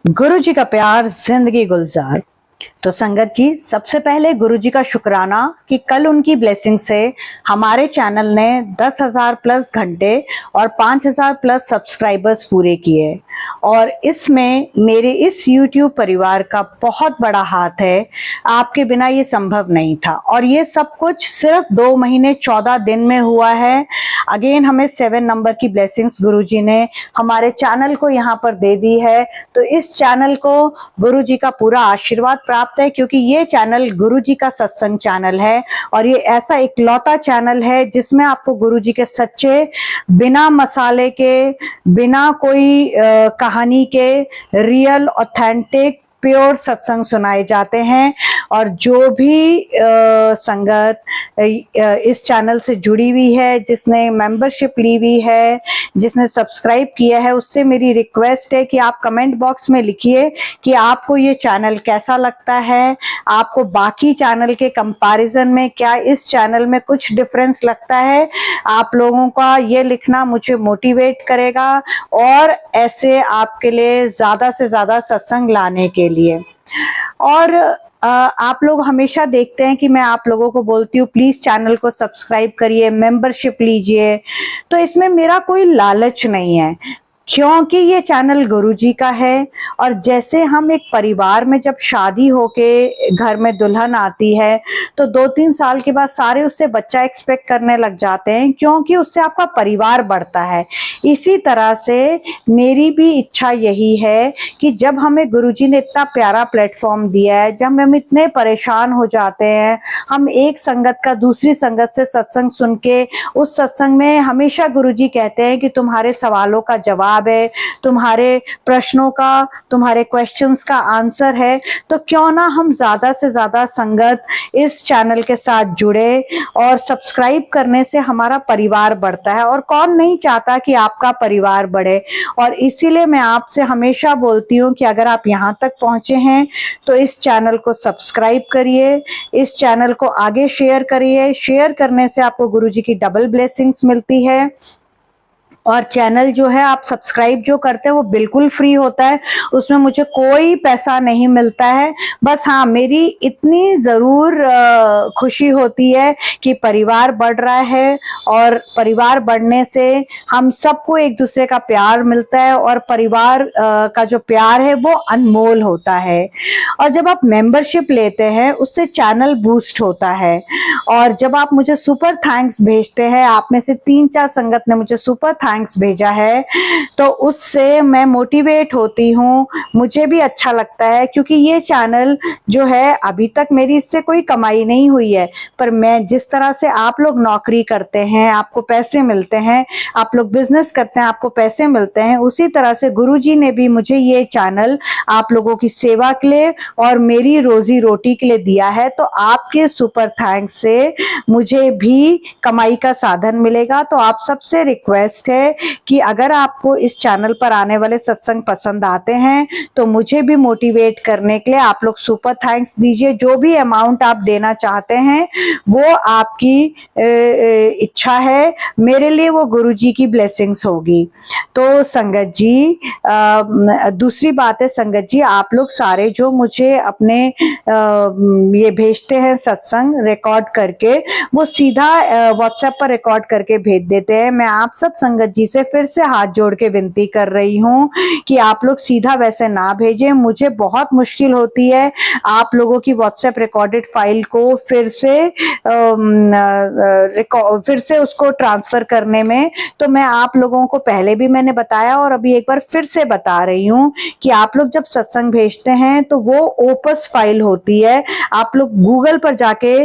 गुरु जी का प्यार जिंदगी गुलजार। तो संगत जी, सबसे पहले गुरु जी का शुक्राना कि कल उनकी ब्लेसिंग से हमारे चैनल ने 10,000 प्लस घंटे और 5,000 प्लस सब्सक्राइबर्स पूरे किए। और इसमें मेरे इस YouTube परिवार का बहुत बड़ा हाथ है। आपके बिना ये संभव नहीं था और ये सब कुछ सिर्फ 2 महीने 14 दिन में हुआ है। अगेन हमें 7 नंबर की ब्लेसिंग्स गुरुजी ने हमारे चैनल को यहाँ पर दे दी है। तो इस चैनल को गुरुजी का पूरा आशीर्वाद प्राप्त है, क्योंकि ये चैनल गुरुजी का सत्संग चैनल है और ये ऐसा इकलौता चैनल है जिसमें आपको गुरुजी के सच्चे, बिना मसाले के, बिना कोई कहानी के, रियल ऑथेंटिक प्योर सत्संग सुनाए जाते हैं। और जो भी संगत इस चैनल से जुड़ी हुई है, जिसने मेंबरशिप ली हुई है, जिसने सब्सक्राइब किया है, उससे मेरी रिक्वेस्ट है कि आप कमेंट बॉक्स में लिखिए कि आपको ये चैनल कैसा लगता है, आपको बाकी चैनल के कंपैरिजन में क्या इस चैनल में कुछ डिफरेंस लगता है। आप लोगों का ये लिखना मुझे मोटिवेट करेगा और ऐसे आपके लिए ज्यादा से ज्यादा सत्संग लाने के लिए। और आप लोग हमेशा देखते हैं कि मैं आप लोगों को बोलती हूँ प्लीज चैनल को सब्सक्राइब करिए, मेंबरशिप लीजिए। तो इसमें मेरा कोई लालच नहीं है, क्योंकि ये चैनल गुरुजी का है। और जैसे हम एक परिवार में जब शादी होके घर में दुल्हन आती है तो 2-3 साल के बाद सारे उससे बच्चा एक्सपेक्ट करने लग जाते हैं, क्योंकि उससे आपका परिवार बढ़ता है। इसी तरह से मेरी भी इच्छा यही है कि जब हमें गुरुजी ने इतना प्यारा प्लेटफॉर्म दिया है, जब हम इतने परेशान हो जाते हैं, हम एक संगत का दूसरी संगत से सत्संग सुन के उस सत्संग में हमेशा गुरुजी कहते हैं कि तुम्हारे सवालों का जवाब है, तुम्हारे प्रश्नों का, तुम्हारे क्वेश्चंस का आंसर है। तो क्यों ना हम ज्यादा से ज्यादा संगत इस चैनल के साथ जुड़े। और सब्सक्राइब करने से हमारा परिवार बढ़ता है और कौन नहीं चाहता कि आपका परिवार बढ़े। और इसीलिए मैं आपसे हमेशा बोलती हूँ कि अगर आप यहाँ तक पहुंचे हैं तो इस चैनल को सब्सक्राइब करिए, इस चैनल को आगे शेयर करिए। शेयर करने से आपको गुरुजी की डबल ब्लेसिंग्स मिलती है। और चैनल जो है आप सब्सक्राइब जो करते हैं वो बिल्कुल फ्री होता है, उसमें मुझे कोई पैसा नहीं मिलता है। बस हाँ, मेरी इतनी जरूर खुशी होती है कि परिवार बढ़ रहा है और परिवार बढ़ने से हम सबको एक दूसरे का प्यार मिलता है और परिवार का जो प्यार है वो अनमोल होता है। और जब आप मेंबरशिप लेते हैं उससे चैनल बूस्ट होता है। और जब आप मुझे सुपर थैंक्स भेजते हैं, आप में से 3-4 संगत ने मुझे सुपर थैंक्स भेजा है, तो उससे मैं मोटिवेट होती हूँ, मुझे भी अच्छा लगता है। क्योंकि ये चैनल जो है, अभी तक मेरी इससे कोई कमाई नहीं हुई है, पर मैं जिस तरह से आप लोग नौकरी करते हैं आपको पैसे मिलते हैं, आप लोग बिजनेस करते हैं आपको पैसे मिलते हैं, उसी तरह से गुरुजी ने भी मुझे ये चैनल आप लोगों की सेवा के लिए और मेरी रोजी रोटी के लिए दिया है। तो आपके सुपर थैंक्स से मुझे भी कमाई का साधन मिलेगा। तो आप सबसे रिक्वेस्ट है कि अगर आपको इस चैनल पर आने वाले सत्संग पसंद आते हैं तो मुझे भी मोटिवेट करने के लिए आप लोग सुपर थैंक्स दीजिए। जो भी अमाउंट आप देना चाहते हैं वो आपकी इच्छा है, मेरे लिए वो गुरुजी की ब्लेसिंग्स होगी। तो संगत जी, दूसरी बात है संगत जी, आप लोग सारे जो मुझे अपने ये भेजते हैं सत्संग रिकॉर्ड करके, वो सीधा व्हाट्सएप पर रिकॉर्ड करके भेज देते हैं। मैं आप सब संगत जी से फिर से हाथ जोड़ के विनती कर रही हूँ कि आप लोग सीधा वैसे ना भेजें। मुझे बहुत मुश्किल होती है आप लोगों की व्हाट्सएप रिकॉर्डेड फाइल को फिर से उसको ट्रांसफर करने में। तो मैं आप लोगों को पहले भी मैंने बताया और अभी एक बार फिर से बता रही हूँ कि आप लोग जब सत्संग भेजते हैं तो वो ओपस फाइल होती है। आप लोग गूगल पर जाके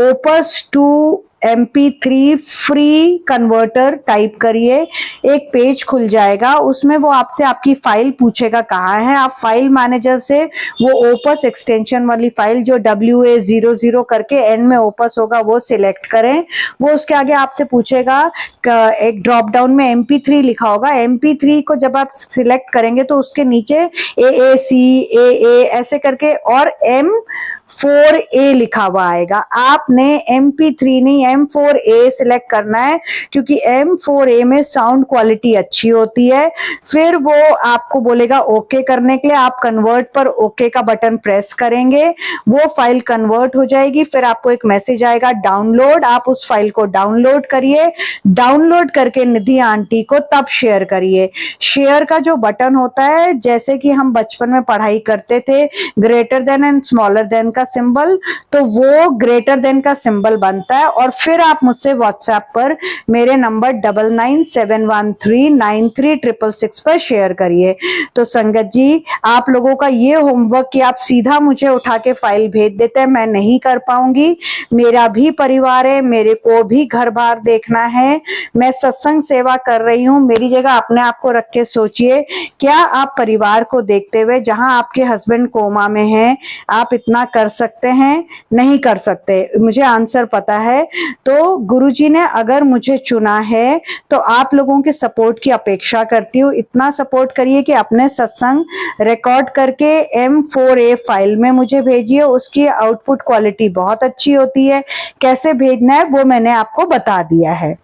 opus to MP3 free converter type करिए, एक पेज खुल जाएगा, उसमें वो आपसे आपकी फाइल पूछेगा कहाँ है। आप फाइल मैनेजर से वो ओपस एक्सटेंशन वाली फाइल जो WA00 करके एंड में ओपस होगा वो सिलेक्ट करें। वो उसके आगे आपसे पूछेगा, एक ड्रॉप डाउन में MP3 लिखा होगा, MP3 को जब आप सिलेक्ट करेंगे तो उसके नीचे AAC AA ऐसे करके और M M4A लिखा हुआ आएगा। आपने MP3 नहीं M4A सिलेक्ट करना है, क्योंकि M4A में साउंड क्वालिटी अच्छी होती है। फिर वो आपको बोलेगा ओके करने के लिए, आप कन्वर्ट पर ओके का बटन प्रेस करेंगे, वो फाइल कन्वर्ट हो जाएगी। फिर आपको एक मैसेज आएगा डाउनलोड, आप उस फाइल को डाउनलोड करिए। डाउनलोड करके निधि आंटी को तब शेयर करिए। शेयर का जो बटन होता है, जैसे कि हम बचपन में पढ़ाई करते थे greater than and smaller than का सिंबल, तो वो ग्रेटर देन का सिंबल बनता है। और फिर आप मुझसे व्हाट्सएप पर मेरे नंबर 9971393666 पर शेयर करिए। तो संगत जी, आप लोगों का ये होमवर्क कि आप सीधा मुझे उठा के फाइल भेज देते हैं, मैं नहीं कर पाऊंगी। मेरा भी परिवार है, मेरे को भी घर बार देखना है, मैं सत्संग सेवा कर रही हूँ। मेरी जगह अपने आप को रख के सोचिए, क्या आप परिवार को देखते हुए, जहां आपके हस्बैंड कोमा में हैं, आप इतना कर सकते हैं? नहीं कर सकते, मुझे आंसर पता है। तो गुरुजी ने अगर मुझे चुना है तो आप लोगों के सपोर्ट की अपेक्षा करती हूँ। इतना सपोर्ट करिए कि अपने सत्संग रिकॉर्ड करके M4A फाइल में मुझे भेजिए। उसकी आउटपुट क्वालिटी बहुत अच्छी होती है। कैसे भेजना है वो मैंने आपको बता दिया है।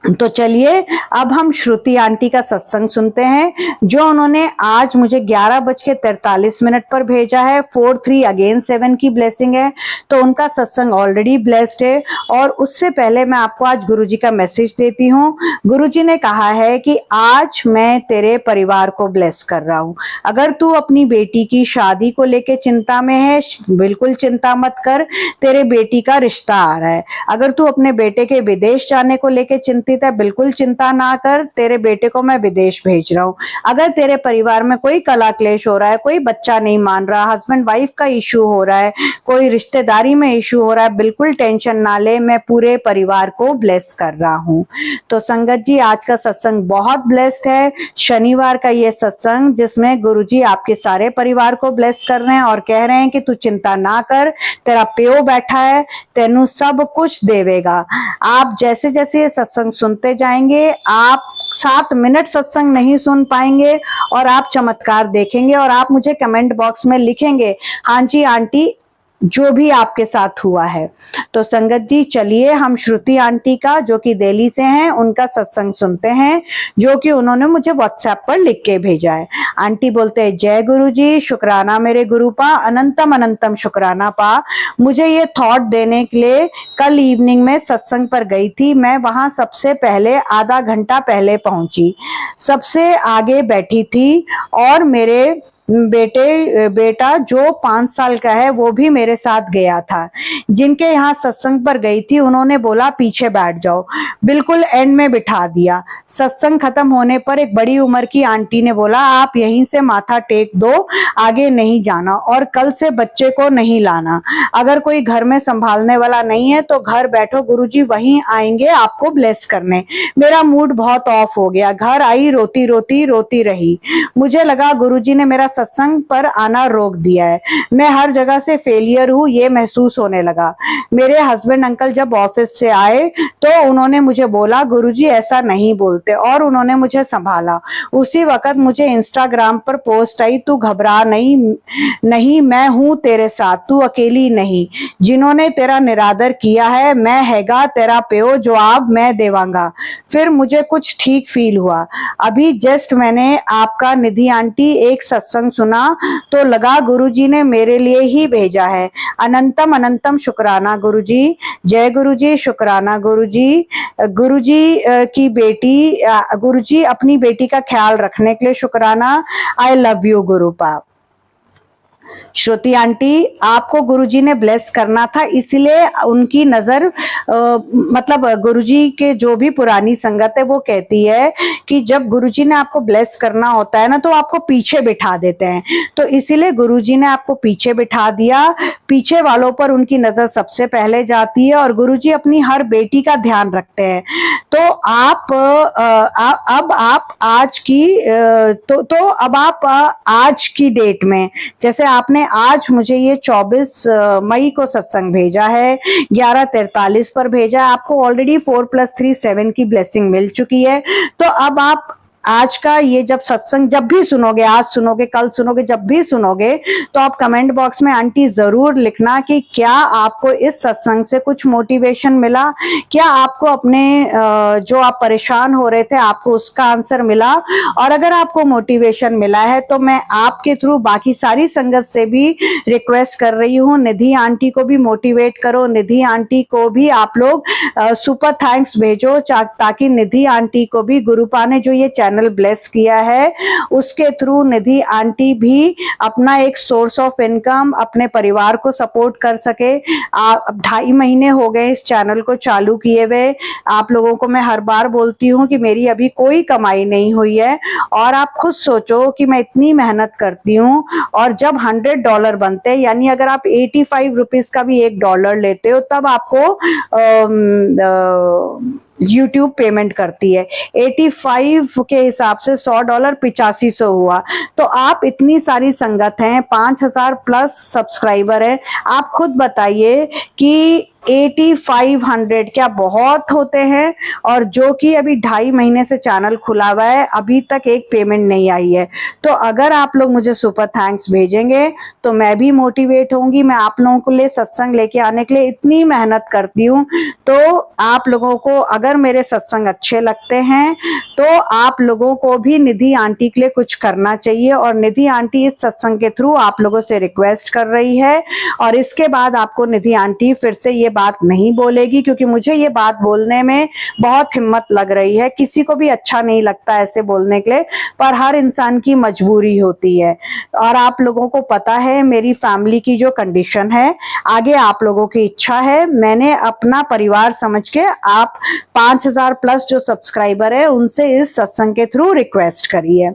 तो चलिए अब हम श्रुति आंटी का सत्संग सुनते हैं, जो उन्होंने आज मुझे 11:43 पर भेजा है। 4-3 अगेन 7 की ब्लेसिंग है, तो उनका सत्संग ऑलरेडी ब्लेस्ड है। और उससे पहले मैं आपको आज गुरुजी का मैसेज देती हूँ। गुरुजी ने कहा है कि आज मैं तेरे परिवार को ब्लेस कर रहा हूँ। अगर तू अपनी बेटी की शादी को लेके चिंता में है, बिल्कुल चिंता मत कर, तेरे बेटी का रिश्ता आ रहा है। अगर तू अपने बेटे के विदेश जाने को लेके चिंतित है, बिल्कुल चिंता ना कर, तेरे बेटे को मैं विदेश भेज रहा हूँ। अगर तेरे परिवार में कोई कला क्लेश हो रहा है, कोई बच्चा नहीं मान रहा, हस्बैंड वाइफ का इशू हो रहा है, कोई रिश्तेदारी में इशू हो रहा है, बिल्कुल टेंशन ना ले, मैं पूरे परिवार को ब्लेस कर रहा हूँ। तो संगत जी, आज का सत्संग बहुत ब्लेस्ड है। शनिवार का ये सत्संग जिसमें गुरुजी आपके सारे परिवार को ब्लेस कर रहे हैं और कह रहे हैं कि तू चिंता ना कर, तेरा प्यो बैठा है, तेनू सब कुछ देवेगा। आप जैसे जैसे ये सत्संग सुनते जाएंगे, आप 7 मिनट सत्संग नहीं सुन पाएंगे और आप चमत्कार देखेंगे। और आप मुझे कमेंट बॉक्स में लिखेंगे, हाँ जी आंटी, जो भी आपके साथ हुआ है। तो संगत जी, चलिए हम श्रुति आंटी का, जो कि दिल्ली से हैं, उनका सत्संग सुनते हैं, जो कि उन्होंने मुझे व्हाट्सएप पर लिख के भेजा है। आंटी बोलते हैं, जय गुरु जी, शुक्राना मेरे गुरु पा, अनंतम अनंतम शुक्राना पा। मुझे ये थॉट देने के लिए कल इवनिंग में सत्संग पर गई थी। मैं वहां सबसे पहले आधा घंटा पहले पहुंची, सबसे आगे बैठी थी। और मेरे बेटा जो 5 साल का है, वो भी मेरे साथ गया था। जिनके यहाँ सत्संग पर गई थी, उन्होंने बोला पीछे बैठ जाओ, बिल्कुल एंड में बिठा दिया। सत्संग खत्म होने पर एक बड़ी उम्र की आंटी ने बोला, आप यहीं से माथा टेक दो, आगे नहीं जाना, और कल से बच्चे को नहीं लाना। अगर कोई घर में संभालने वाला नहीं है तो घर बैठो, गुरुजी वहीं आएंगे आपको ब्लेस करने। मेरा मूड बहुत ऑफ हो गया, घर आई रोती रही। मुझे लगा गुरुजी ने मेरा सत्संग पर आना रोक दिया है, मैं हर जगह से फेलियर हूँ, ये महसूस होने लगा। मेरे हस्बैंड अंकल जब ऑफिस से आए तो उन्होंने मुझे बोला, गुरुजी ऐसा नहीं बोलते, और उन्होंने मुझे संभाला। उसी वक्त मुझे इंस्टाग्राम पर पोस्ट आई, तू घबरा नहीं, मैं हूँ तेरे साथ, तू अकेली नहीं। जिन्होंने तेरा निरादर किया है, मैं हैगा तेरा प्यो, जवाब मैं देवांगा। फिर मुझे कुछ ठीक फील हुआ। अभी जस्ट मैंने आपका निधि आंटी एक सत्संग सुना तो लगा गुरुजी ने मेरे लिए ही भेजा है। अनंतम अनंतम शुक्राना गुरुजी, जय गुरुजी, शुक्राना गुरुजी। गुरुजी की बेटी, गुरुजी अपनी बेटी का ख्याल रखने के लिए शुक्राना। I love you गुरुपा। Shruti aunty, आपको गुरुजी ने ब्लेस करना था, इसलिए उनकी नजर मतलब गुरुजी के जो भी पुरानी संगत है वो कहती है कि जब गुरुजी ने आपको ब्लेस करना होता है ना, तो आपको पीछे बिठा देते हैं। तो इसीलिए गुरुजी ने आपको पीछे बिठा दिया। पीछे वालों पर उनकी नजर सबसे पहले जाती है और गुरुजी अपनी हर बेटी का ध्यान रखते हैं। तो अब आप आज की अब आप आज की डेट में, जैसे आपने आज मुझे ये 24 मई को सत्संग भेजा है, 11:43 पर भेजा है, आपको ऑलरेडी 4+3 7 की ब्लेसिंग मिल चुकी है। तो अब आप आज का ये जब सत्संग जब भी सुनोगे, आज सुनोगे, कल सुनोगे, जब भी सुनोगे, तो आप कमेंट बॉक्स में आंटी जरूर लिखना कि क्या आपको इस सत्संग से कुछ मोटिवेशन मिला, क्या आपको अपने जो आप परेशान हो रहे थे आपको उसका आंसर मिला। और अगर आपको मोटिवेशन मिला है तो मैं आपके थ्रू बाकी सारी संगत से भी रिक्वेस्ट कर रही हूँ, निधि आंटी को भी मोटिवेट करो, निधि आंटी को भी आप लोग सुपर थैंक्स भेजो, ताकि निधि आंटी को भी गुरुपा ने जो ये चैनल ब्लेस किया है उसके थ्रू निधि आंटी भी अपना एक सोर्स ऑफ इनकम, अपने परिवार को सपोर्ट कर सके। 2.5 महीने हो गए इस चैनल को चालू किए हुए। आप लोगों को मैं हर बार बोलती हूँ कि मेरी अभी कोई कमाई नहीं हुई है, और आप खुद सोचो कि मैं इतनी मेहनत करती हूँ, और जब $100 बनते हैं, यानी अगर आप 85 रुपीज का भी $1 लेते हो, तब आपको YouTube पेमेंट करती है। 85 के हिसाब से $100 8500 हुआ। तो आप इतनी सारी संगत हैं, 5000 प्लस सब्सक्राइबर है, आप खुद बताइए कि 8500 क्या बहुत होते हैं? और जो कि अभी 2.5 महीने से चैनल खुला हुआ है, अभी तक एक पेमेंट नहीं आई है। तो अगर आप लोग मुझे सुपर थैंक्स भेजेंगे तो मैं भी मोटिवेट होंगी। मैं आप लोगों के लिए सत्संग लेके आने के लिए इतनी मेहनत करती हूँ। तो आप लोगों को अगर मेरे सत्संग अच्छे लगते हैं तो आप लोगों को भी निधि आंटी के लिए कुछ करना चाहिए, और निधि आंटी इस सत्संग के थ्रू आप लोगों से रिक्वेस्ट कर रही है। और इसके बाद आपको निधि आंटी फिर से ये बात नहीं बोलेगी, क्योंकि मुझे ये बात बोलने में बहुत हिम्मत लग रही है। किसी को भी अच्छा नहीं लगता ऐसे बोलने के लिए, पर हर इंसान की मजबूरी होती है। और आप लोगों को पता है मेरी फैमिली की जो कंडीशन है, आगे आप लोगों की इच्छा है, मैंने अपना परिवार समझ के आप 5000 प्लस जो सब्सक्राइबर है उनसे इस सत्संग के थ्रू रिक्वेस्ट करी है।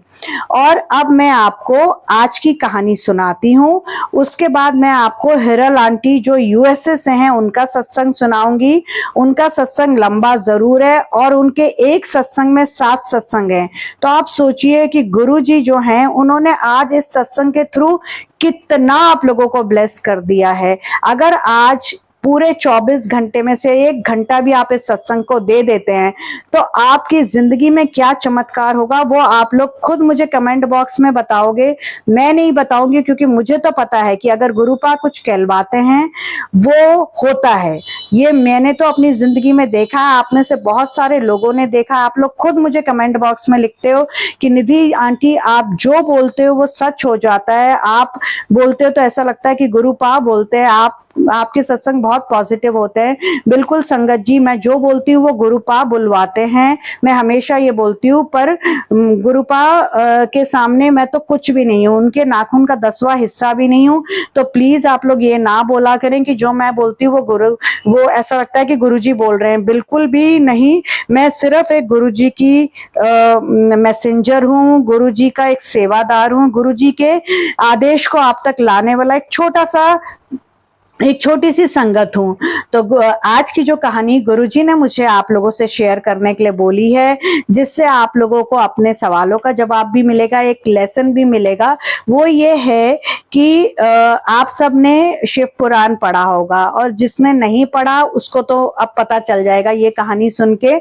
और अब मैं आपको आज की कहानी सुनाती हूँ। उसके बाद मैं आपको हिरल आंटी जो यूएसए से हैं उनका सत्संग सुनाऊंगी। उनका सत्संग लंबा जरूर है, और उनके एक सत्संग में 7 सत्संग हैं। तो आप सोचिए कि गुरुजी जो हैं उन्होंने आज इस सत्संग के थ्रू कितना आप लोगों को ब्लेस कर दिया है। अगर आज पूरे 24 घंटे में से 1 घंटा भी आप इस सत्संग को दे देते हैं तो आपकी जिंदगी में क्या चमत्कार होगा वो आप लोग खुद मुझे कमेंट बॉक्स में बताओगे। मैं नहीं बताऊंगी, क्योंकि मुझे तो पता है कि अगर गुरुपा कुछ कहलवाते हैं वो होता है। ये मैंने तो अपनी जिंदगी में देखा है, आप में से बहुत सारे लोगों ने देखा। आप लोग खुद मुझे कमेंट बॉक्स में लिखते हो कि निधि आंटी आप जो बोलते हो वो सच हो जाता है। आप बोलते हो तो ऐसा लगता है कि गुरुपा बोलते हैं। आपके सत्संग बहुत पॉजिटिव होते हैं। बिल्कुल संगत जी, मैं जो बोलती हूँ वो गुरुपा बुलवाते हैं। मैं हमेशा ये बोलती हूँ, पर गुरुपा के सामने मैं तो कुछ भी नहीं हूँ, उनके नाखून का 10वां हिस्सा भी नहीं हूँ। तो प्लीज आप लोग ये ना बोला करें कि जो मैं बोलती हूँ वो ऐसा लगता है कि गुरुजी बोल रहे हैं। बिल्कुल भी नहीं, मैं सिर्फ एक गुरुजी की मैसेंजर हूँ, गुरुजी का एक सेवादार हूँ, गुरुजी के आदेश को आप तक लाने वाला एक छोटी सी संगत हूँ। तो आज की जो कहानी गुरुजी ने मुझे आप लोगों से शेयर करने के लिए बोली है, जिससे आप लोगों को अपने सवालों का जवाब भी मिलेगा, एक लेसन भी मिलेगा। वो ये है कि आप सब ने शिव पुराण पढ़ा होगा, और जिसने नहीं पढ़ा उसको तो अब पता चल जाएगा ये कहानी सुन के।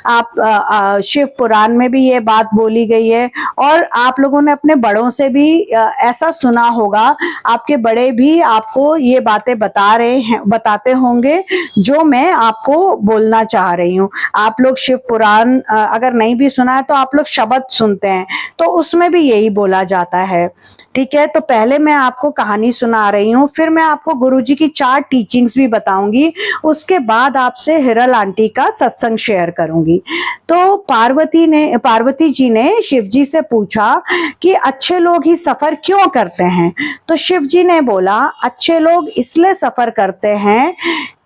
आप शिव पुराण में भी ये बात बोली गई है, और आप लोगों ने अपने बड़ों से भी ऐसा सुना होगा। आपके बड़े भी आपको ये बातें बताते होंगे जो मैं आपको बोलना चाह रही हूँ। आप लोग शिव पुराण अगर नहीं भी सुना है तो आप लोग शब्द सुनते हैं, तो उसमें भी यही बोला जाता है। ठीक है, तो पहले मैं आपको कहानी सुना रही हूँ, फिर मैं आपको गुरुजी की 4 टीचिंग्स भी बताऊंगी। उसके बाद आपसे हिरल आंटी का सत्संग शेयर करूंगी। तो पार्वती जी ने शिव जी से पूछा कि अच्छे लोग ही सफर क्यों करते हैं? तो शिव जी ने बोला, अच्छे लोग इसलिए सफर करते हैं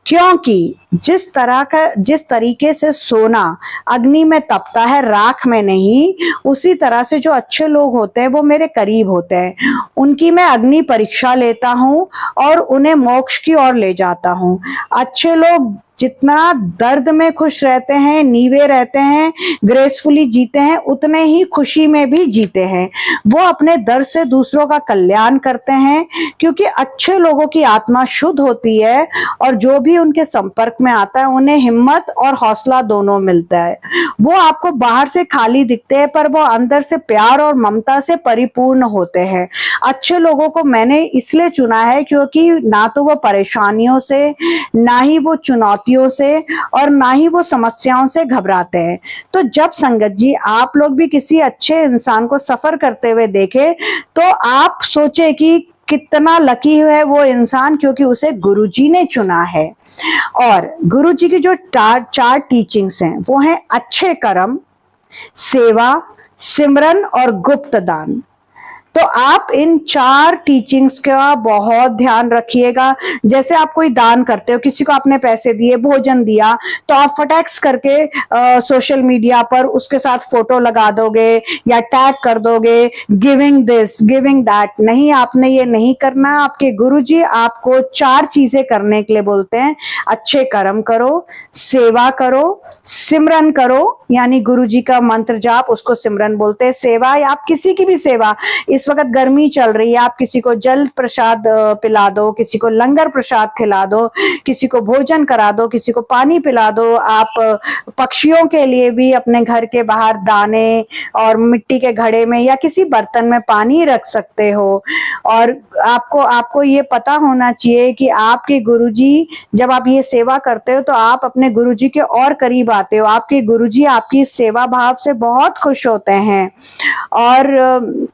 क्योंकि जिस तरीके से सोना अग्नि में तपता है, राख में नहीं, उसी तरह से जो अच्छे लोग होते हैं वो मेरे करीब होते हैं। उनकी मैं अग्नि परीक्षा लेता हूँ और उन्हें मोक्ष की ओर ले जाता हूँ। अच्छे लोग जितना दर्द में खुश रहते हैं, नीवे रहते हैं, ग्रेसफुली जीते हैं, उतने ही खुशी में भी जीते हैं। वो अपने दर्द से दूसरों का कल्याण करते हैं, क्योंकि अच्छे लोगों की आत्मा शुद्ध होती है और जो भी उनके संपर्क में आता है उन्हें हिम्मत और हौसला दोनों मिलता है। वो आपको बाहर से खाली दिखते हैं पर वो अंदर से प्यार और ममता से परिपूर्ण होते हैं। अच्छे लोगों को मैंने इसलिए चुना है क्योंकि ना तो वो परेशानियों से, ना ही वो चुनौतियों से और ना ही वो समस्याओं से घबराते हैं। तो जब संगत जी आप लोग भी किसी अच्छे इंसान को सफर करते हुए देखे तो आप सोचे कि कितना लकी है वो इंसान, क्योंकि उसे गुरुजी ने चुना है। और गुरुजी की जो चार टीचिंग्स हैं वो हैं अच्छे कर्म, सेवा, सिमरन और गुप्त दान। तो आप इन चार टीचिंग्स का बहुत ध्यान रखिएगा। जैसे आप कोई दान करते हो, किसी को आपने पैसे दिए, भोजन दिया, तो आप फटैक्स करके सोशल मीडिया पर उसके साथ फोटो लगा दोगे या टैग कर दोगे, गिविंग दिस गिविंग दैट। नहीं, आपने ये नहीं करना। आपके गुरुजी आपको चार चीजें करने के लिए बोलते हैं। अच्छे कर्म करो, सेवा करो, सिमरन करो, यानी गुरुजी का मंत्र जाप, उसको सिमरन बोलते हैं। सेवा, या आप किसी की भी सेवा, इस वक्त गर्मी चल रही है, आप किसी को जल प्रसाद पिला दो, किसी को लंगर प्रसाद खिला दो, किसी को भोजन करा दो, किसी को पानी पिला दो। आप पक्षियों के लिए भी अपने घर के बाहर दाने और मिट्टी के घड़े में या किसी बर्तन में पानी रख सकते हो। और आपको आपको ये पता होना चाहिए कि आपके गुरुजी, जब आप ये सेवा करते हो तो आप अपने गुरुजी के और करीब आते हो। आपके गुरुजी आपकी सेवा भाव से बहुत खुश होते हैं और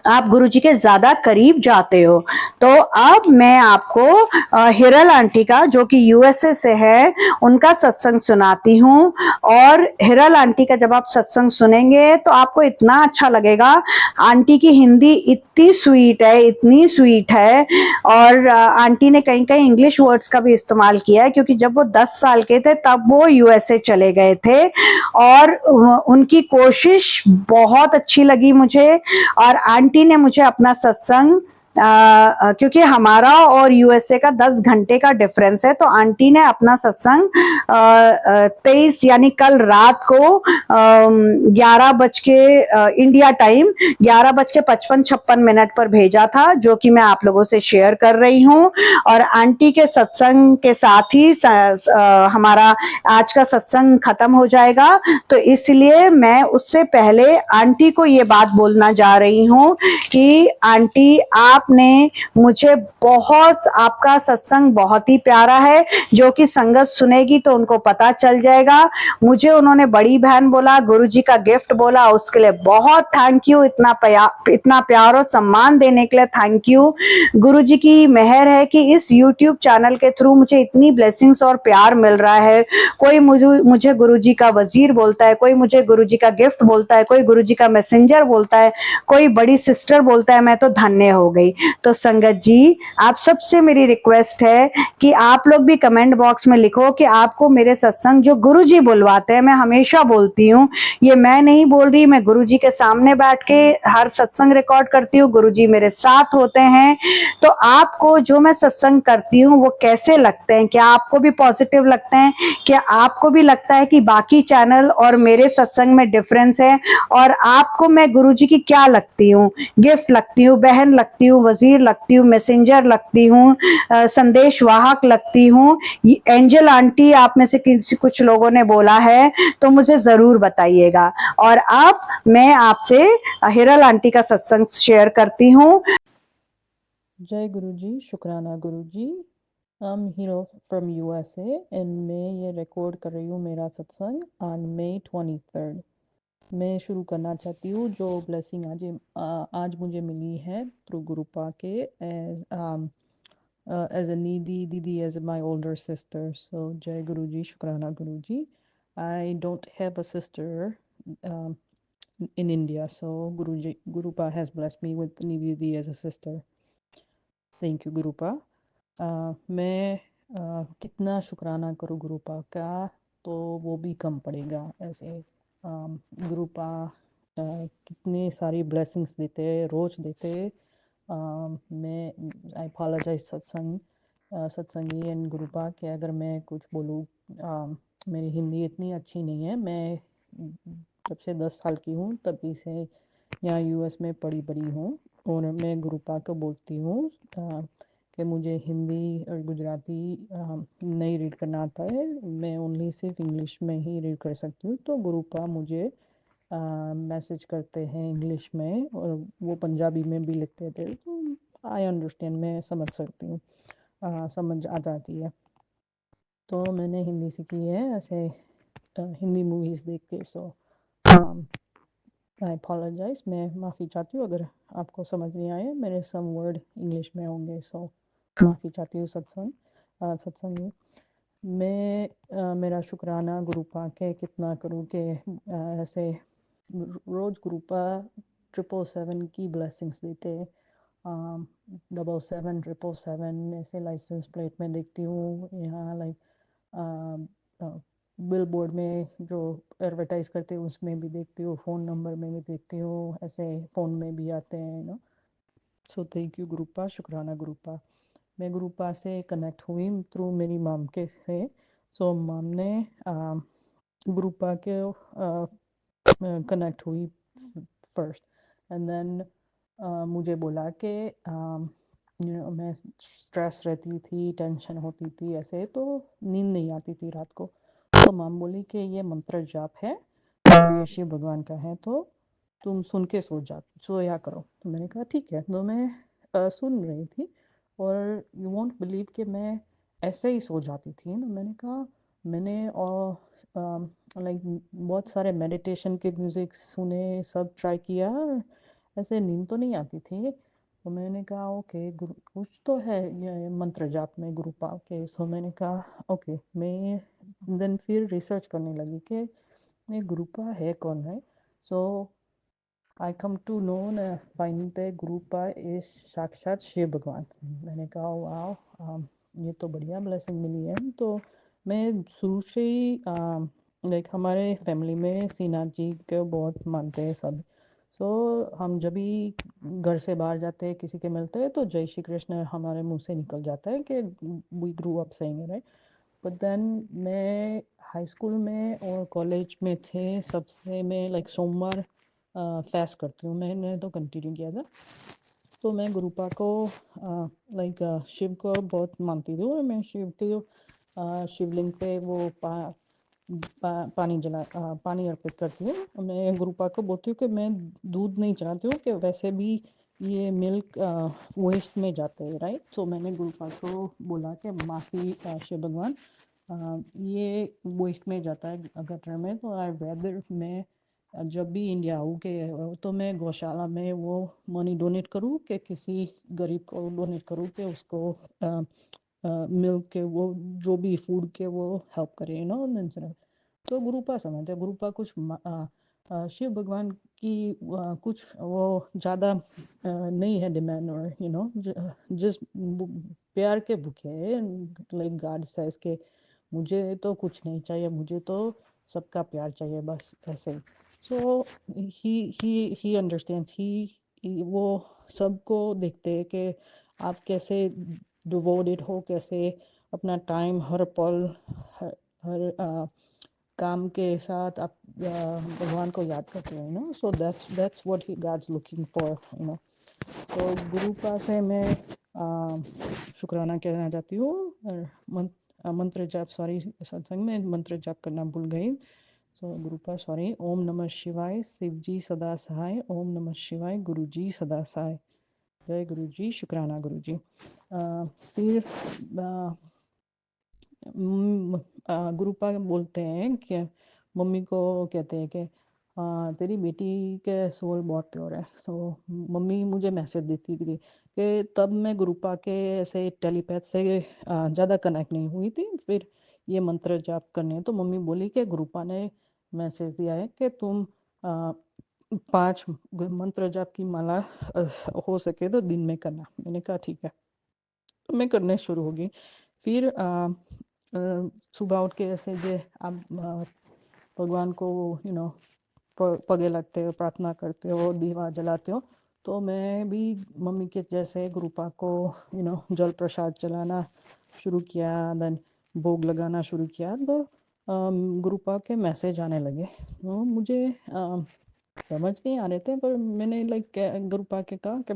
आप गुरुजी के ज्यादा करीब जाते हो। तो अब मैं आपको हिरल आंटी का, जो कि यूएसए से है, उनका सत्संग सुनाती हूँ। और हिरल आंटी का जब आप सत्संग सुनेंगे तो आपको इतना अच्छा लगेगा। आंटी की हिंदी इतनी स्वीट है, इतनी स्वीट है। और आंटी ने कहीं कहीं इंग्लिश वर्ड्स का भी इस्तेमाल किया है, क्योंकि जब वो 10 साल के थे तब वो यूएसए चले गए थे। और उनकी कोशिश बहुत अच्छी लगी मुझे। और आंटी ने मुझे अपना सत्संग, क्योंकि हमारा और यूएसए का 10 घंटे का डिफरेंस है, तो आंटी ने अपना सत्संग 23 यानी कल रात को 11 बज के इंडिया टाइम 11:55-56 पर भेजा था, जो कि मैं आप लोगों से शेयर कर रही हूँ। और आंटी के सत्संग के साथ ही हमारा आज का सत्संग खत्म हो जाएगा। तो इसलिए मैं उससे पहले आंटी को ये बात बोलना जा रही हूँ कि आंटी, आपने मुझे बहुत, आपका सत्संग बहुत ही प्यारा है। जो कि संगत सुनेगी तो उनको पता चल जाएगा। मुझे उन्होंने बड़ी बहन बोला, गुरुजी का गिफ्ट बोला, उसके लिए बहुत थैंक यू। इतना प्यार और सम्मान देने के लिए थैंक यू। गुरुजी की मेहर है कि इस यूट्यूब चैनल के थ्रू मुझे इतनी ब्लेसिंग्स और प्यार मिल रहा है। कोई मुझे गुरुजी का वजीर बोलता है, कोई मुझे गुरुजी का गिफ्ट बोलता है, कोई गुरुजी का मैसेंजर बोलता है, कोई बड़ी सिस्टर बोलता है। मैं तो धन्य हो गई। तो संगत जी, आप सबसे मेरी रिक्वेस्ट है कि आप लोग भी कमेंट बॉक्स में लिखो कि आपको मेरे सत्संग जो गुरुजी बुलवाते हैं, मैं हमेशा बोलती हूँ, ये मैं नहीं बोल रही, मैं गुरुजी के सामने बैठ के हर सत्संग रिकॉर्ड करती हूँ, गुरुजी मेरे साथ होते हैं। तो आपको जो मैं सत्संग करती हूँ वो कैसे लगते हैं? क्या आपको भी पॉजिटिव लगते हैं? क्या आपको भी लगता है कि बाकी चैनल और मेरे सत्संग में डिफरेंस है? और आपको मैं गुरुजी की क्या लगती हूँ? गिफ्ट लगती हूँ, बहन लगती हूँ, वजीर लगती हूँ, मैसेंजर लगती हूँ, संदेश वाहक लगती हूँ, एंजल आंटी आप में से कुछ लोगों ने बोला है, तो मुझे जरूर बताइएगा। और अब मैं आपसे हिरल आंटी का सत्संग शेयर करती हूँ। जय गुरुजी, शुक्राना गुरुजी। I'm hero from USA and मैं ये रिकॉर्ड कर रही हूँ मेरा सत्संग ऑन May 23rd। मैं शुरू करना चाहती हूँ जो ब्लेसिंग आज मुझे मिली है थ्रू गुरुपा के एज अ नीडी दीदी, as my older sister. So जय गुरुजी, शुक्राना गुरुजी। I don't have a sister in India, so Gurupa has blessed me with Nidhi Didi as a sister. Thank you Gurupa. मैं कितना शुक्राना करूँ गुरुपा का, तो वो भी कम पड़ेगा। ऐसे गुरुपा कितने सारी ब्लेसिंग्स देते रोज देते। मैं आई अपोलोजाइज सत्संग सत्संगी एंड गुरुपा कि अगर मैं कुछ बोलूँ, मेरी हिंदी इतनी अच्छी नहीं है। मैं जब से 10 साल की हूँ तभी से यहाँ यूएस में पढ़ी बड़ी हूँ, और मैं गुरुपा को बोलती हूँ कि मुझे हिंदी और गुजराती नहीं रीड करना आता है। मैं ओनली सिर्फ इंग्लिश में ही रीड कर सकती हूँ। तो गुरुपा मुझे मैसेज करते हैं इंग्लिश में, और वो पंजाबी में भी लिखते थे, तो आई अंडरस्टैंड, मैं समझ सकती हूँ, समझ आ जाती है। तो मैंने हिंदी सीखी है ऐसे हिंदी मूवीज़ देख के। सो आई अपोलोजाइज, मैं माफ़ी चाहती हूँ अगर आपको समझ नहीं आए, मेरे सम वर्ड इंग्लिश में होंगे। सो माफ़ी चाहती हूँ सत्संग। मैं मेरा शुक्राना गुरुपा के कितना करूँ कि ऐसे रोज़ गुरुपा 777 की ब्लेसिंग्स देते, 777 777 ऐसे लाइसेंस प्लेट में देखती हूँ यहाँ, लाइक बिल बोर्ड में जो एडवर्टाइज करते हैं उसमें भी देखती हूँ, फ़ोन नंबर में भी देखती हूँ, ऐसे फ़ोन में भी आते हैं ना। सो थैंक यू गुरुपा, शुक्राना गुरुपा। मैं गुरुपा से कनेक्ट हुई थ्रू मेरी मॉम के से। सो मॉम ने गुरुपा के कनेक्ट हुई फर्स्ट, एंड देन मुझे बोला कि मैं स्ट्रेस रहती थी, टेंशन होती थी ऐसे, तो नींद नहीं आती थी रात को। तो मॉम बोली कि ये मंत्र जाप है, तो ये शिव भगवान का है, तो तुम सुन के सोया करो। तो मैंने कहा ठीक है। तो मैं सुन रही थी, और यू वॉन्ट बिलीव कि मैं ऐसे ही सो जाती थी। तो मैंने कहा, मैंने लाइक बहुत सारे मेडिटेशन के म्यूज़िक सुने, सब ट्राई किया, ऐसे नींद तो नहीं आती थी। तो मैंने कहा ओके, गुरु कुछ तो है ये मंत्र जाप में गुरुपा के। सो मैंने कहा ओके, मैं देन फिर रिसर्च करने लगी कि ये गुरुपा है कौन है। So I come to know find the Gurupa is साक्षात शिव भगवान। मैंने कहा वाह, ये तो बढ़िया ब्लेसिंग मिली है। तो मैं शुरू से ही लाइक हमारे फैमिली में श्रीनाथ जी को बहुत मानते हैं सब। सो हम जब भी घर से बाहर जाते हैं, किसी के मिलते हैं, तो जय श्री कृष्ण हमारे मुंह से निकल जाता है कि we grew up saying it, right. But then मैं हाई स्कूल में और कॉलेज में थे, सबसे मैं लाइक सोमवार फास्ट करती हूँ, मैंने तो कंटिन्यू किया था। तो मैं गुरुपा को लाइक शिव को बहुत मानती थी, और मैं शिव के शिवलिंग पे वो पानी अर्पित करती हूँ। मैं गुरुपा को बोलती हूँ कि मैं दूध नहीं चढ़ाती हूँ, कि वैसे भी ये मिल्क वेस्ट में जाते हैं, राइट। तो मैंने गुरुपा को बोला कि माफ़ी शिव भगवान, ये वेस्ट में जाता है गटर में, तो आई वेदर मैं जब भी इंडिया आऊँ कि तो मैं गौशाला में वो मनी डोनेट करूँ, कि किसी गरीब को डोनेट करूँ, कि उसको मिल्क के वो जो भी फूड के वो हेल्प करे, यू नो। तो गुरुपा समझते हैं, गुरुपा कुछ शिव भगवान की कुछ वो ज़्यादा नहीं है डिमांड, और यू नो जिस प्यार के भूखे हैं, लाइक गॉड सेज के मुझे तो कुछ नहीं चाहिए, मुझे तो सबका प्यार चाहिए, बस ऐसे ही। सो ही अंडरस्टैंड्स, ही वो सबको देखते हैं कि आप कैसे डिवोटेड हो, कैसे अपना टाइम हर पल हर काम के साथ आप भगवान को याद करते हैं, you know. So that's what he god's looking for, you know. तो गुरुपा से मैं शुक्राना कहना चाहती हूँ। और मंत्र जाप, सॉरी सत्संग में मंत्र जाप करना भूल गई। सो गुरुपा सॉरी। ओम नमः शिवाय, शिव जी सदा सहाय। ओम नमः शिवाय, गुरु जी सदा सहाय। जय गुरु जी, शुक्राना गुरु जी। फिर गुरुपा बोलते हैं कि मम्मी को कहते हैं कि तेरी बेटी के सोल बहुत प्योर है। सो मम्मी मुझे मैसेज देती थी कि तब मैं गुरुपा के ऐसे टेलीपैथ से ज़्यादा कनेक्ट नहीं हुई थी। फिर ये मंत्र जाप करने, तो मम्मी बोली कि गुरुपा ने मैसेज दिया है कि तुम 5 मंत्र जाप की माला हो सके तो दिन में करना। मैंने कहा ठीक है, तो मैं करने शुरू हो गई। फिर सुबह उठ के ऐसे जे आप भगवान को यू नो पगे लगते हो, प्रार्थना करते हो, दीवा जलाते हो, तो मैं भी मम्मी के जैसे गुरुपा को यू नो जल प्रसाद चलाना शुरू किया, देन भोग लगाना शुरू किया, तो गुरुपा के मैसेज आने लगे। तो मुझे समझ नहीं आ रहे थे, पर मैंने लाइक गुरुपा के कहा कि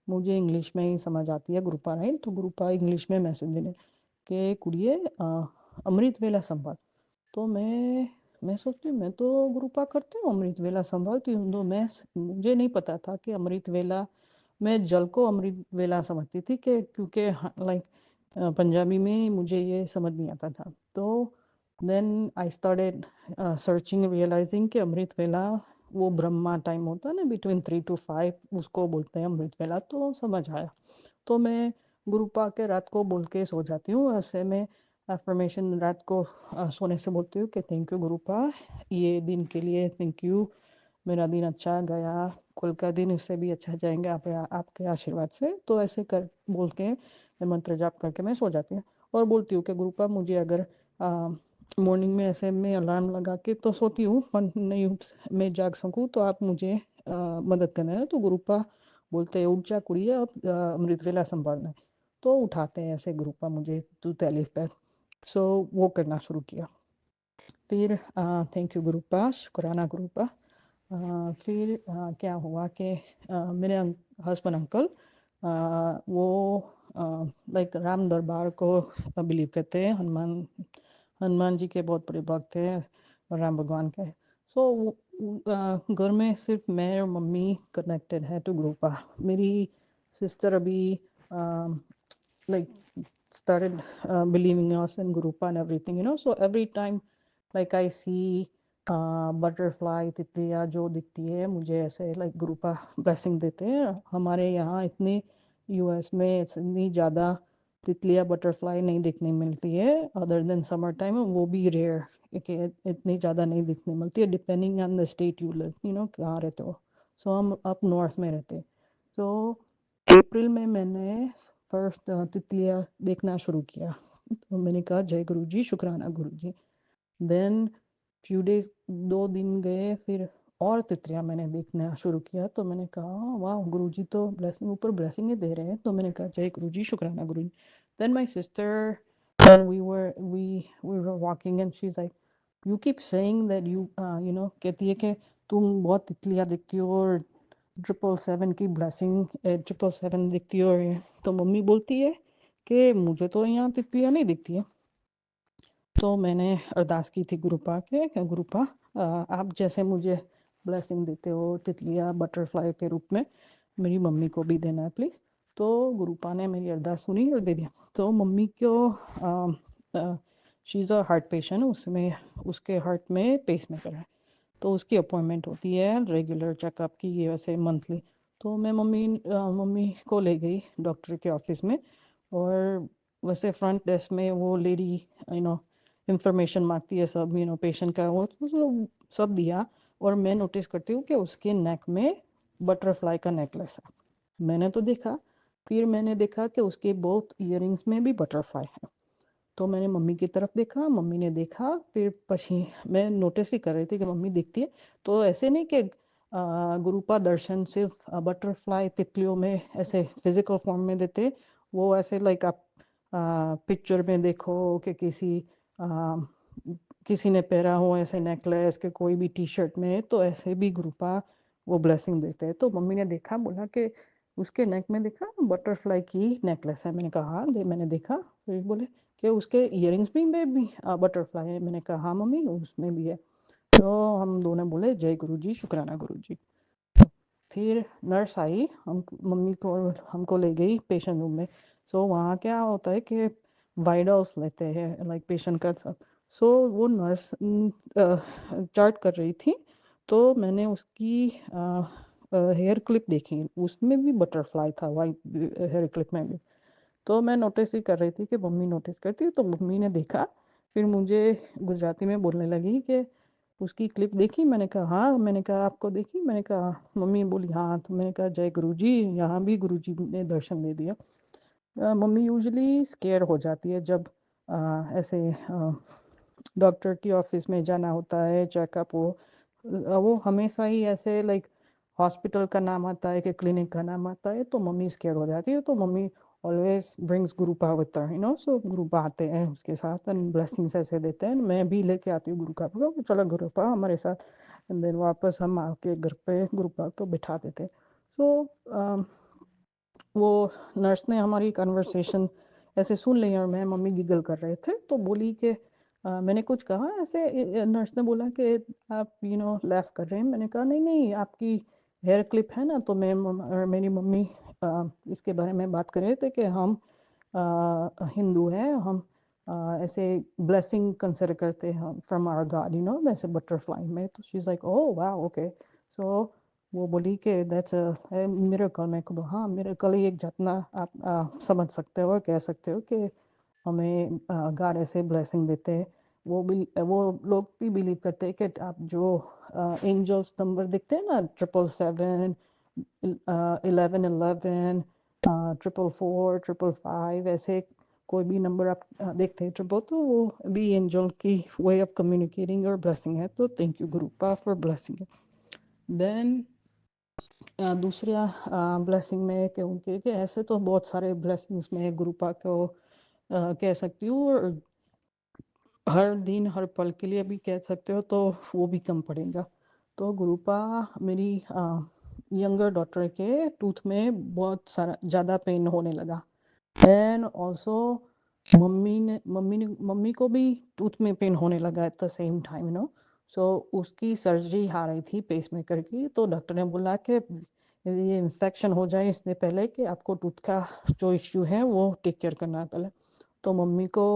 मुझे इंग्लिश में ही समझ आती है गुरुपा, राइट? तो गुरुपा इंग्लिश में मैसेज देने के कुड़िए अमृत वेला संभाल। तो मैं सोचती हूँ मैं तो गुरुपा करती हूँ, अमृत वेला संभालती हूँ। तो मुझे नहीं पता था कि अमृत वेला, मैं जल को अमृत वेला समझती थी कि क्योंकि लाइक पंजाबी में मुझे ये समझ नहीं आता था। तो then I started searching, realizing कि अमृत वेला वो ब्रह्मा टाइम होता है ना, बिटवीन 3 to 5, उसको बोलते हैं अमृत वेला। तो समझ आया। तो मैं गुरुपा के रात को बोल के सो जाती हूँ। ऐसे में अफर्मेशन रात को सोने से बोलती हूँ कि थैंक यू गुरुपा, ये दिन के लिए थैंक यू, मेरा दिन अच्छा गया, कल का दिन इससे भी अच्छा जाएंगे आपके आशीर्वाद से। तो ऐसे कर बोल के मैं मंत्र जाप करके मैं सो जाती हूँ और बोलती हूँ कि गुरुपा मुझे अगर मॉर्निंग में ऐसे में अलार्म लगा के तो सोती हूँ, फन नहीं मैं जाग सकूँ तो आप मुझे मदद करना है। तो गुरुपा बोलते हैं उठ जा कुड़िया, अब अमृत वेला संभालना है। तो उठाते हैं ऐसे गुरुपा मुझे तू तैलीफ पे। सो वो करना शुरू किया। फिर थैंक यू गुरुपा, शुक्राना गुरुपा। फिर क्या हुआ कि मेरे हस्बैंड अंकल वो लाइक राम दरबार को बिलीव करते हैं, हनुमान जी के बहुत बड़े भक्त हैं राम भगवान के। सो घर में सिर्फ मैं और मम्मी कनेक्टेड है टू ग्रुपा। मेरी सिस्टर अभी like started believing in us and Gurupa and everything, you know. So every time like I see butterfly तितलियाँ जो दिखती है मुझे ऐसे लाइक गुरुपा ब्लेसिंग देते हैं। हमारे यहाँ इतने यूएस में इतनी ज़्यादा तितलियाँ बटरफ्लाई नहीं देखने मिलती है, अदर देन समर टाइम वो भी रेयर कि इतनी ज़्यादा नहीं दिखने मिलती है, depending on the state you live, you know कहाँ रहते हो। सो हम अप नॉर्थ में रहते। तो अप्रैल में मैंने फर्स्ट तितलियाँ देखना शुरू किया। तो मैंने कहा जय गुरु जी, शुक्राना गुरु जी। देन फ्यू डेज 2 दिन गए, फिर और तितलियाँ मैंने देखना शुरू किया। तो मैंने कहा वाह गुरु जी तो ब्लेसिंग ऊपर ब्लेसिंग ही दे रहे हैं। तो मैंने कहा जय गुरु जी, शुक्राना गुरु जी। Then my sister and we were walking and she's like you keep saying that you know, कहती है कि तुम बहुत तितलियाँ देखती हो और 777 की ब्लेसिंग 777 दिखती है। और तो मम्मी बोलती है कि मुझे तो यहाँ तितलियाँ नहीं दिखती है। तो मैंने अरदास की थी गुरुपा के कि गुरुपा आप जैसे मुझे ब्लेसिंग देते हो तितलियाँ बटरफ्लाई के रूप में, मेरी मम्मी को भी देना है प्लीज़। तो गुरुपा ने मेरी अरदास सुनी और दे दिया। तो मम्मी को she is a heart patient, उसमें उसके हार्ट में पेसमेकर है। तो उसकी अपॉइंटमेंट होती है रेगुलर चेकअप की, ये वैसे मंथली। तो मैं मम्मी को ले गई डॉक्टर के ऑफिस में, और वैसे फ्रंट डेस्क में वो लेडी यू नो इंफॉर्मेशन मांगती है सब, यू नो पेशेंट का, वो तो सब दिया। और मैं नोटिस करती हूँ कि उसके नेक में बटरफ्लाई का नेकलेस है। मैंने तो देखा, फिर मैंने देखा कि उसके बोथ ईयरिंग्स में भी बटरफ्लाई है। तो मैंने मम्मी की तरफ देखा, मम्मी ने देखा, फिर पछी मैं नोटिस ही कर रही थी कि मम्मी देखती है। तो ऐसे नहीं कि गुरुपा दर्शन सिर्फ बटरफ्लाई तितलियों में ऐसे फिजिकल फॉर्म में देते, वो ऐसे लाइक आप पिक्चर में देखो कि किसी ने पहना हो ऐसे नेकलेस के कोई भी टी शर्ट में, तो ऐसे भी गुरुपा वो ब्लेसिंग देते हैं। तो मम्मी ने देखा, बोला कि उसके नेक में देखा बटरफ्लाई की नेकलेस है। मैंने कहा हाँ मैंने देखा। फिर बोले कि उसके इयरिंग्स में भी बटरफ्लाई है। मैंने कहा हाँ मम्मी उसमें भी है। तो हम दोनों बोले जय गुरु जी, शुक्राना गुरु जी। फिर नर्स आई, हम मम्मी को हमको ले गई पेशेंट रूम में। सो वहाँ क्या होता है कि वाइडल्स लेते हैं लाइक पेशेंट का सब। सो वो नर्स चार्ट कर रही थी, तो मैंने उसकी हेयर क्लिप देखी, उसमें भी बटरफ्लाई था वाइट हेयर क्लिप में भी। तो मैं नोटिस ही कर रही थी कि मम्मी नोटिस करती है, तो मम्मी ने देखा, फिर मुझे गुजराती में बोलने लगी कि उसकी क्लिप देखी। मैंने कहा हाँ, मैंने कहा आपको देखी, मैंने कहा मम्मी बोली हाँ। तो मैंने कहा जय गुरुजी, यहाँ भी गुरुजी ने दर्शन दे दिया। मम्मी यूजुअली स्केयर हो जाती है जब ऐसे डॉक्टर की ऑफिस में जाना होता है चेकअप, वो हमेशा ही ऐसे लाइक हॉस्पिटल का नाम आता है कि क्लिनिक का नाम आता है, तो मम्मी स्केयर हो जाती है। तो mummy always brings Gurupa with her, you know, so Gurupa आते हैं उसके साथ and blessings ऐसे देते हैं, मैं भी लेके आती हूँ गुरुपा को, चलो गुरुपा हमारे साथ, and then वापस हम आके घर पे गुरुपा को बिठा देते। so वो नर्स ने हमारी कन्वर्सेशन ऐसे सुन ली और मैं मम्मी गिगल कर रहे थे तो बोली कि मैंने कुछ कहा ऐसे, नर्स ने बोला कि आप लाफ कर रहे हैं। मैंने कहा नहीं नहीं, आपकी हेयर क्लिप है ना, तो मैं और मेरी मम्मी इसके बारे में बात कर रहे थे कि हम हिंदू हैं, हम ऐसे ब्लेसिंग कंसिडर करते हैं फ्रॉम आवर गॉड, जैसे बटरफ्लाई में। तो शी इज़ लाइक ओह वाह ओके। सो वो बोली कि दैट्स अ मिरेकल। मैं को हाँ, मिरेकल ही एक जितना आप समझ सकते हो, कह सकते हो कि हमें गॉड ऐसे ब्लेसिंग देते हैं। वो लोग भी बिलीव करते हैं कि आप जो एंजल्स नंबर दिखते हैं ना, 777, 1111, 444, 555, ऐसे कोई भी नंबर आप देखते हैं ट्रिपल, तो वो भी एंजल की वे ऑफ कम्युनिकेटिंग और ब्लेसिंग है। तो thank you Gurupa for blessing. Then दूसरा ब्लेसिंग में क्योंकि कि ऐसे तो बहुत सारे ब्लेसिंग्स में गुरुपा को कह सकती हूँ, और हर दिन हर पल के लिए भी कह सकते हो, तो वो भी कम पड़ेगा। तो गुरुपा मेरी यंगर डॉटर के टूथ में बहुत सारा ज़्यादा पेन होने लगा। एंड ऑल्सो मम्मी को भी टूथ में पेन होने लगा एट द सेम टाइम, सो उसकी सर्जरी आ रही थी पेसमेकर की। तो डॉक्टर ने बोला कि ये इन्फेक्शन हो जाए इससे पहले कि आपको टूथ का जो इश्यू है वो टेक केयर करना है पहले। तो मम्मी को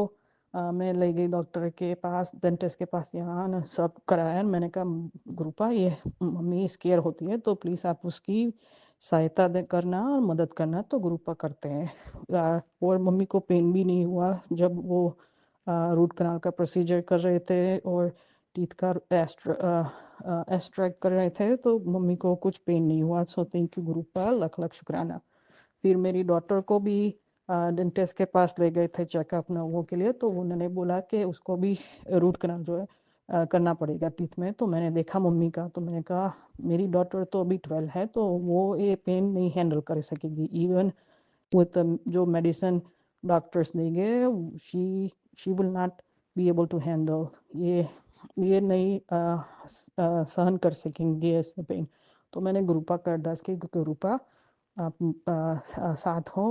मैं ले गई डॉक्टर के पास, डेंटिस्ट के पास, यहाँ न सब कराया। मैंने कहा गुरुपा ये मम्मी स्केयर होती है, तो प्लीज़ आप उसकी सहायता करना और मदद करना। तो गुरुपा करते हैं। और मम्मी को पेन भी नहीं हुआ जब वो रूट कनाल का प्रोसीजर कर रहे थे और टीथ का एक्सट्रैक्ट कर रहे थे, तो मम्मी को कुछ पेन नहीं हुआ। सो थैंक यू गुरुपा, लख लख शुक्राना। फिर मेरी डॉटर को भी डेंटिस्ट के पास ले गए थे चेकअप वो के लिए, तो उन्होंने बोला कि उसको भी रूट कनाल जो है करना पड़ेगा टीथ में। तो मैंने देखा मम्मी का, तो मैंने कहा मेरी डॉटर तो अभी 12 है, तो वो ये पेन नहीं हैंडल कर सकेगी। इवन विथ जो मेडिसिन डॉक्टर्स देंगे, she will not be able to handle ये नहीं सहन कर सकेंगे ऐसे पेन। तो मैंने गुरुपा का अरदास की, गुरुपा आप साथ हो,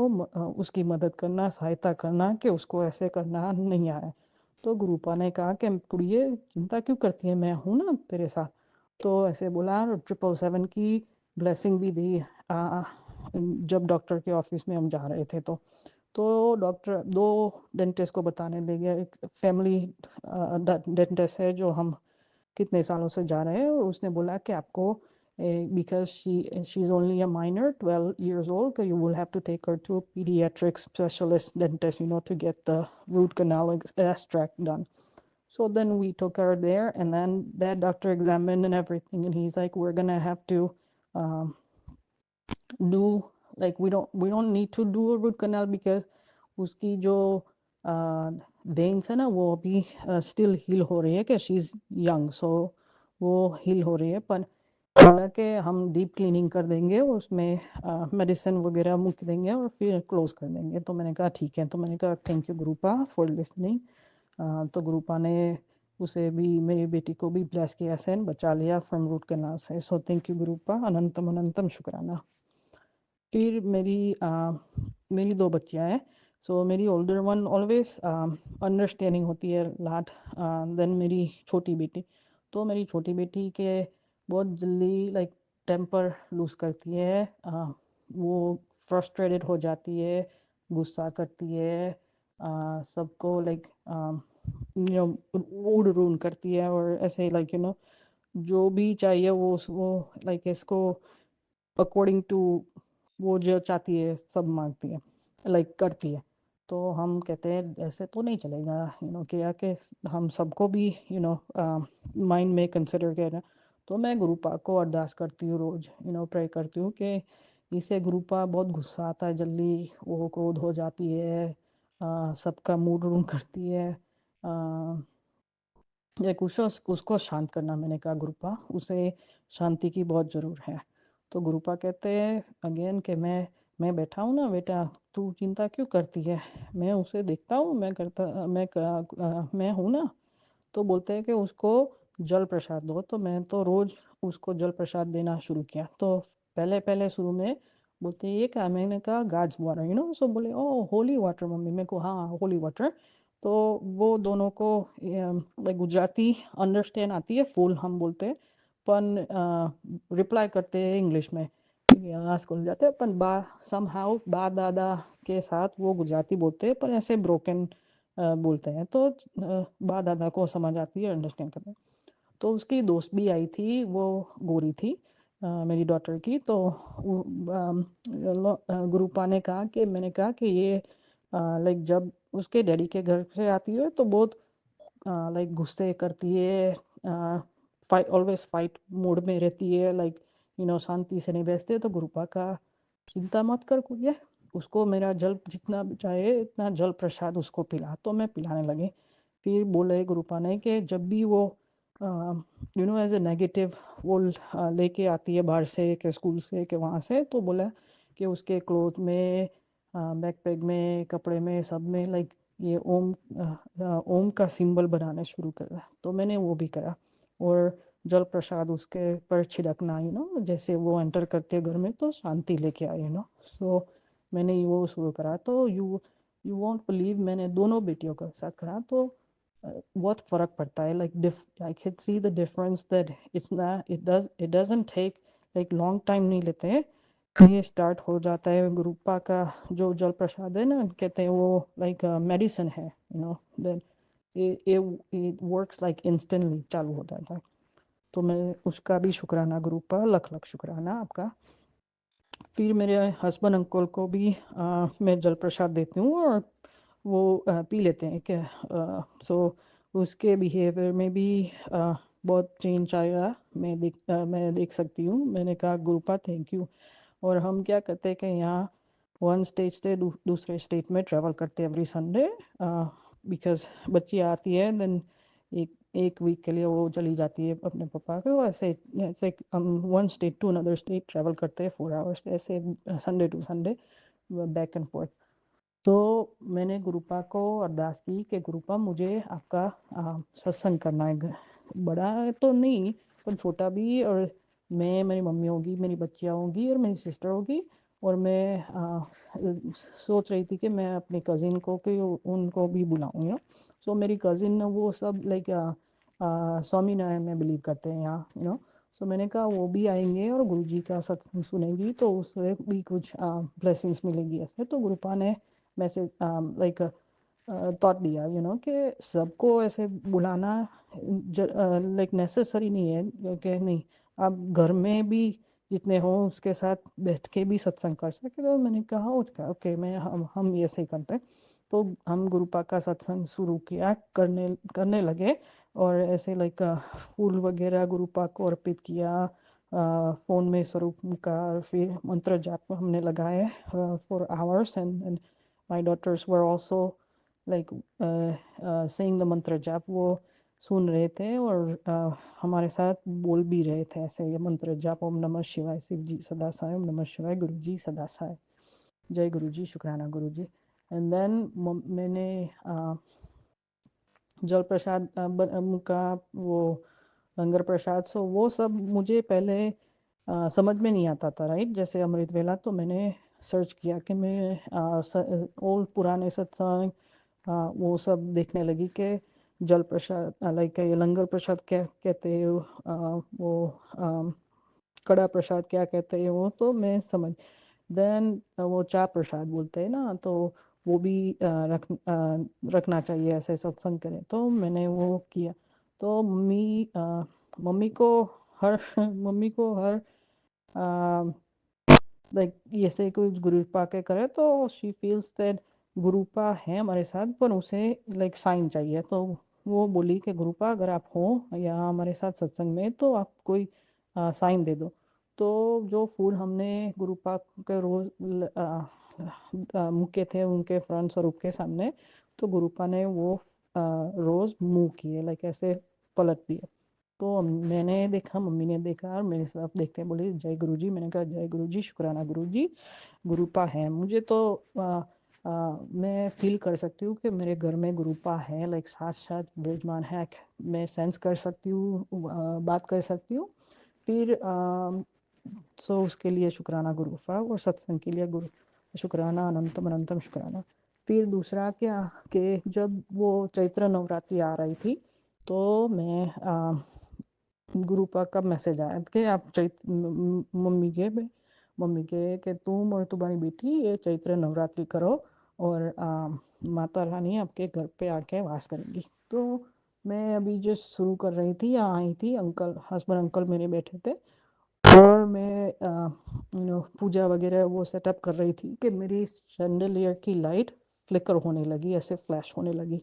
उसकी मदद करना, सहायता करना कि उसको ऐसे करना नहीं आए। तो गुरुपा ने कहा कि कुड़िए चिंता क्यों करती है, मैं हूँ ना तेरे साथ। तो ऐसे बोला, 777 की ब्लेसिंग भी दी जब डॉक्टर के ऑफिस में हम जा रहे थे। तो डॉक्टर 2 डेंटिस्ट को बताने ले गया। एक फैमिली डेंटिस्ट है जो हम कितने सालों से जा रहे हैं, और उसने बोला कि आपको because she's only a minor, 12 years old, you will have to take her to a pediatric specialist dentist, to get the root canal extract done. So then we took her there, and then that doctor examined and everything, and he's like, we're gonna have to do, like, we don't need to do a root canal because उसकी जो veins है ना, वो अभी still heal हो रही है, कि शी इज़ यंग, सो वो हील हो रही है। पर बोला कि हम डीप क्लीनिंग कर देंगे, उसमें मेडिसिन वगैरह मुक देंगे और फिर क्लोज कर देंगे। तो मैंने कहा ठीक है। तो मैंने कहा thank you Gurupa for listening. तो गुरुपा ने उसे भी, मेरी बेटी को भी ब्लेस किया से बचा लिया फ्रॉम रूट कैनाल से। सो थैंक यू गुरुपा, अनंतम अनंतम शुक्राना। फिर मेरी 2 बच्चियाँ हैं। सो मेरी ओल्डर वन ऑलवेज अंडरस्टैंडिंग होती है लाट देन मेरी छोटी बेटी। तो मेरी छोटी बेटी के बहुत जल्दी लाइक टेम्पर लूज़ करती है, वो फ्रस्ट्रेटेड हो जाती है, गुस्सा करती है, सबको लाइक मूड रूइन करती है, और ऐसे लाइक जो भी चाहिए वो लाइक इसको अकॉर्डिंग टू वो जो चाहती है सब मांगती है, लाइक करती है। तो हम कहते हैं ऐसे तो नहीं चलेगा, क्या कि हम सबको भी माइंड में कंसिडर करना। तो मैं गुरुपा को अरदास करती हूँ रोज़, प्रे करती हूँ कि इसे गुरुपा बहुत गुस्सा आता है जल्दी, वो क्रोध हो जाती है, सबका मूड रूम करती है, लाइक उसको शांत करना। मैंने कहा गुरुपा उसे शांति की बहुत ज़रूर है। तो गुरुपा कहते हैं अगेन कि मैं बैठा हूँ ना बेटा, तू चिंता क्यों करती है, मैं उसे देखता हूँ, मैं हूँ ना। तो बोलते हैं कि उसको जल प्रसाद दो। तो मैं तो रोज़ उसको जल प्रसाद देना शुरू किया। तो पहले पहले शुरू में बोलते हैं ये क्या, मैंने कहा गाड्स वाटर सो बोले ओ होली वाटर मम्मी। मेरे को हाँ होली वाटर। तो वो दोनों को गुजराती अंडरस्टैंड आती है, फूल हम बोलते हैं, पण रिप्लाई करते हैं इंग्लिश में। यहाँ स्कूल जाते हैं अपन बा समहाउ बा दादा के साथ वो गुजराती बोलते हैं, पर ऐसे ब्रोकन बोलते हैं। तो बा दादा को समझ आती है, अंडरस्टैंड करते हैं। तो उसकी दोस्त भी आई थी, वो गोरी थी, मेरी डॉटर की। तो गुरुपा ने कहा कि मैंने कहा कि ये लाइक जब उसके डैडी के घर से आती है तो बहुत लाइक गुस्से करती है, फाइट ऑलवेज फाइट मूड में रहती है, लाइक शांति से नहीं बैठते। तो गुरुपा का चिंता मत कर कुछ, उसको मेरा जल जितना चाहे इतना जल प्रसाद उसको पिला। तो मैं पिलाने लगे। फिर बोले गुरुपा ने कि जब भी वो एज ए नेगेटिव वो लेके आती है बाहर से के स्कूल से के वहाँ से, तो बोला कि उसके क्लोथ में बैकपैक में कपड़े में सब में लाइक ये ओम का सिंबल बनाना शुरू करा। तो मैंने वो भी करा, और जल प्रसाद उसके पर छिड़कना जैसे वो एंटर करते हैं घर में तो शांति लेके आए सो मैंने वो शुरू करा। तो यू वॉन्ट बिलीव, मैंने दोनों बेटियों के साथ करा। तो बहुत फ़र्क पड़ता है, like I can see the difference that it doesn't take like long time नहीं लेते हैं। ये स्टार्ट हो जाता है। गुरुपा का जो जल प्रसाद है ना, कहते हैं वो लाइक मेडिसिन है, that it works like instantly चालू हो जाता है। तो मैं उसका भी शुक्राना गुरुपा, लख लख शुक्राना आपका। फिर मेरे हस्बैंड अंकल को भी मैं जल प्रसाद देती हूँ, और वो पी लेते हैं क्या। सो उसके बिहेवियर में भी बहुत चेंज आया, मैं देख सकती हूँ। मैंने कहा गुरुपा थैंक यू। और हम क्या करते हैं कि यहाँ वन स्टेट से दूसरे स्टेट में ट्रैवल करते हैं एवरी संडे, बिकॉज बच्ची आती है देन एक एक वीक के लिए वो चली जाती है अपने पापा के। ऐसे ऐसे हम one state to another state travel करते हैं 4 आवर्स ऐसे, Sunday to Sunday back and forth. तो मैंने गुरुपा को अरदास की कि गुरुपा मुझे आपका सत्संग करना है, बड़ा तो नहीं पर छोटा भी। और मैं, मेरी मम्मी होगी, मेरी बच्चियाँ होंगी और मेरी सिस्टर होगी। और मैं सोच रही थी कि मैं अपने कज़िन को कि उनको भी बुलाऊँ सो मेरी कज़िन वो सब लाइक स्वामीनारायण में बिलीव करते हैं यहाँ सो मैंने कहा वो भी आएंगे और गुरुजी का सत्संग सुनेंगी तो उससे भी कुछ ब्लेसिंग्स मिलेगी। ऐसे तो गुरुपा ने मैसेज लाइक थॉट दिया कि सबको ऐसे बुलाना लाइक नेसेसरी नहीं है कि नहीं, आप घर में भी जितने हो उसके साथ बैठ के भी सत्संग कर सके। तो मैंने कहा उसका ओके, मैं हम ऐसे ही करते हैं। तो हम गुरुपा का सत्संग शुरू किया, करने करने लगे। और ऐसे लाइक फूल वगैरह गुरुपा को अर्पित किया, फ़ोन में स्वरूप का, फिर मंत्र जाप हमने लगाए for hours. And my daughters were also like saying the मंत्र जाप, वो सुन रहे थे और हमारे साथ बोल भी रहे थे ऐसे ये मंत्र जाप, ओम नमः शिवाय, शिव जी सदा साय, ओम नमः शिवाय, गुरु जी सदा साय, जय गुरु जी, शुक्राना गुरु जी। एंड देन मैंने जल प्रसाद का वो लंगर प्रसाद, सो वो सब मुझे पहले समझ में नहीं आता था, राइट। जैसे अमृत वेला तो मैंने सर्च किया कि मैं ओल्ड पुराने सत्संग वो सब देखने लगी कि जल प्रसाद लाइक ये लंगर प्रसाद क्या कहते हैं, वो कड़ा प्रसाद क्या कहते हैं वो तो मैं समझ। देन वो चा प्रसाद बोलते हैं ना, तो वो भी रखना चाहिए ऐसे सत्संग करें। तो मैंने वो किया। तो मम्मी को हर मम्मी को हर लाइक ऐसे कुछ गुरुपा के करे तो शी फील्स दैट गुरुपा है हमारे साथ, पर उसे लाइक साइन चाहिए। तो वो बोली कि गुरुपा अगर आप हो या हमारे साथ सत्संग में तो आप कोई साइन दे दो। तो जो फूल हमने गुरुपा के रोज मुके थे उनके फ्रंट स्वरूप के सामने, तो गुरुपा ने वो रोज मूव किए, लाइक ऐसे पलट दिए। तो मैंने देखा, मम्मी ने देखा और मेरे साथ देखते हैं, बोले जय गुरुजी। मैंने कहा जय गुरुजी, शुक्राना गुरुजी, गुरुपा है। मुझे तो मैं फील कर सकती हूँ कि मेरे घर में गुरुपा है, लाइक साथ साथ विराजमान है। मैं सेंस कर सकती हूँ, बात कर सकती हूँ। फिर सो उसके लिए शुक्राना गुरुपा, और सत्संग के लिए गुरु शुक्राना, अनंतम अनंतम शुक्राना। फिर दूसरा क्या कि जब वो चैत्र नवरात्रि आ रही थी तो मैं गुरुपा का मैसेज आया कि आप मम्मी के कि तुम और तुम्हारी बेटी ये चैत्र नवरात्रि करो और माता रानी आपके घर पे आके वास करेंगी। तो मैं अभी जो शुरू कर रही थी, यहाँ आई थी, अंकल हस्बैंड अंकल मेरे बैठे थे और मैं पूजा वगैरह वो सेटअप कर रही थी कि मेरी शैंडलियर की लाइट फ्लिकर होने लगी, ऐसे फ्लैश होने लगी।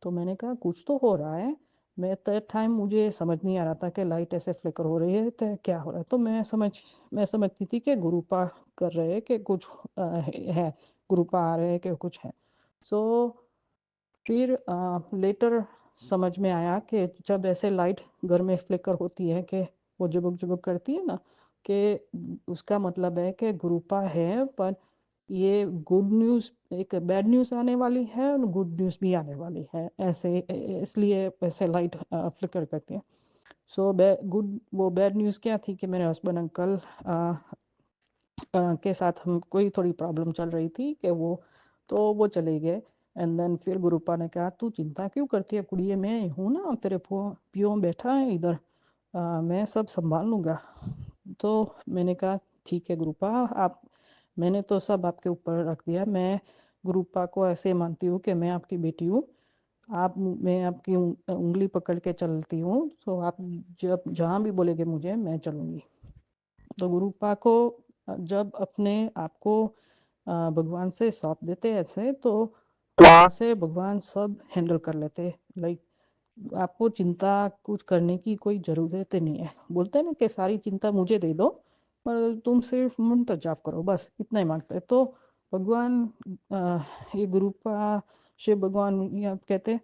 तो मैंने कहा कुछ तो हो रहा है। मैं एट दैट टाइम मुझे समझ नहीं आ रहा था कि लाइट ऐसे फ्लिकर हो रही है तो क्या हो रहा है। तो मैं समझती थी कि गुरुपा कर रहे हैं कि कुछ है, गुरुपा आ रहे हैं कि कुछ है। सो फिर लेटर समझ में आया कि जब ऐसे लाइट घर में फ्लिकर होती है कि वो जुबक जुबक करती है ना, कि उसका मतलब है कि गुरुपा है। पर ये गुड न्यूज़, एक बैड न्यूज़ आने वाली है और गुड न्यूज़ भी आने वाली है, ऐसे इसलिए ऐसे लाइट फ्लिकर करती है। सो गुड वो बैड न्यूज़ क्या थी कि मेरे हस्बैंड अंकल के साथ हम कोई थोड़ी प्रॉब्लम चल रही थी कि वो चले गए। एंड देन फिर गुरुपा ने कहा तू चिंता क्यों करती है कुड़िए, मैं हूँ ना, तेरे पियो बैठा है इधर, मैं सब संभाल लूँगा। तो मैंने कहा ठीक है गुरुपा, आप मैंने तो सब आपके ऊपर रख दिया। मैं गुरुपा को ऐसे मानती हूँ कि मैं आपकी बेटी हूँ, मैं आपकी उंगली पकड़ के चलती हूँ, तो आप जब जहाँ भी बोलेंगे मुझे मैं चलूँगी। तो गुरुपा को जब अपने आप को भगवान से सौंप देते ऐसे, तो वहाँ से भगवान सब हैंडल कर लेते। लाइक आपको चिंता कुछ करने की कोई ज़रूरत ही नहीं है। बोलते हैं ना कि सारी चिंता मुझे दे दो, पर तुम सिर्फ मंत्र जाप करो, बस इतना ही मांगते हैं। तो भगवान ये गुरुपा शिव भगवान ये आप कहते हैं,